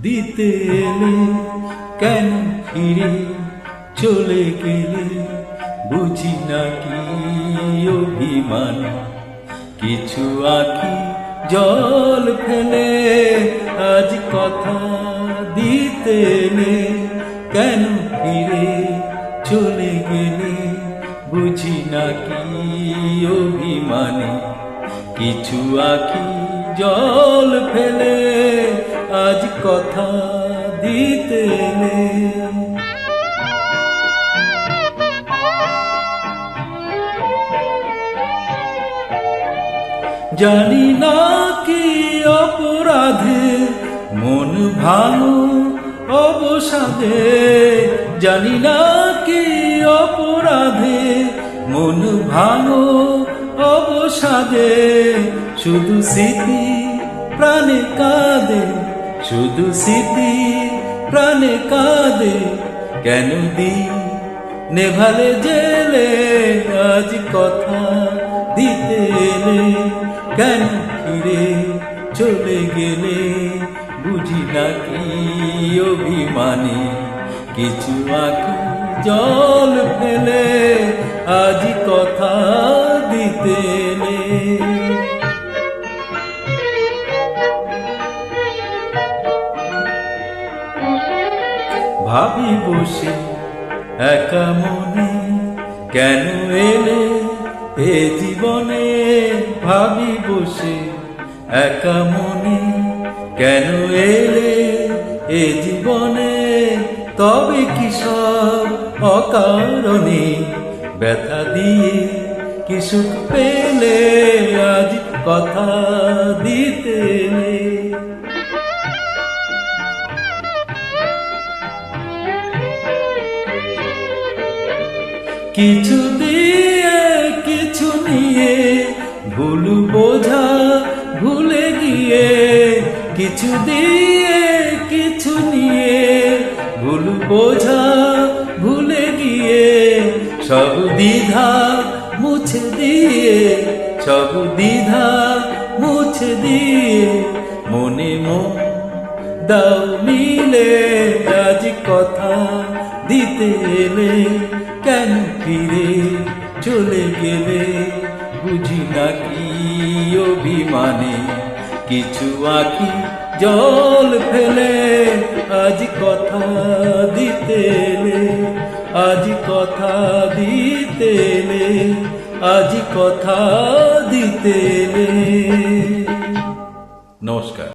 দিতে এলে কেন ফিরে চলে গেলে বুঝি না কি অভিমান কিছু আঁখি জল ফেলে আজ কথা দিতে এলে কেন ফিরে চলে গেলে বুঝি না কি অভিমানে কিছু আঁখি জল ফেলে আজ কথা দিতে এলে জানি না কি অপরাধে মন ভালো অবসাদে জানি না কি অপরাধে মন ভালো অবসাদে শুধু স্মৃতি প্রাণে কাঁদে শুধু স্মৃতি প্রাণে কাঁদে কেন দিন নেভালে জেলে আজ কথা দিতে এলে কেন ফিরে চলে গেলে বুঝি না কি অভিমানে কিছু আঁখি জল ফেলে আজ কথা দিতে এলে ভাবি বসে একা মনে কেন এলে এ জীবনে ভাবি বসে একা মনে কেন এলে এ জীবনে তবে কি সব অকারণে ব্যথা দিয়ে কি সুখ পেলে আজ কথা দিতে এলে কিছু দিয়ে কিছু নিয়ে ভুল বোঝা ভুলে গিয়ে কিছু দিয়ে কিছু নিয়ে ভুল বোঝা ভুলে গিয়ে সব দ্বিধা মুছে দিয়ে সব দ্বিধা মুছে দিয়ে মনে মন দাও মিলে আজ কথা দিতে এলে কেন ফিরে চলে গেলে বুঝি না কি অভিমানে কিছু আঁখি জল ফেলে আজ কথা দিতে এলে আজ কথা দিতে এলে আজ কথা দিতে এলে নমস্কার।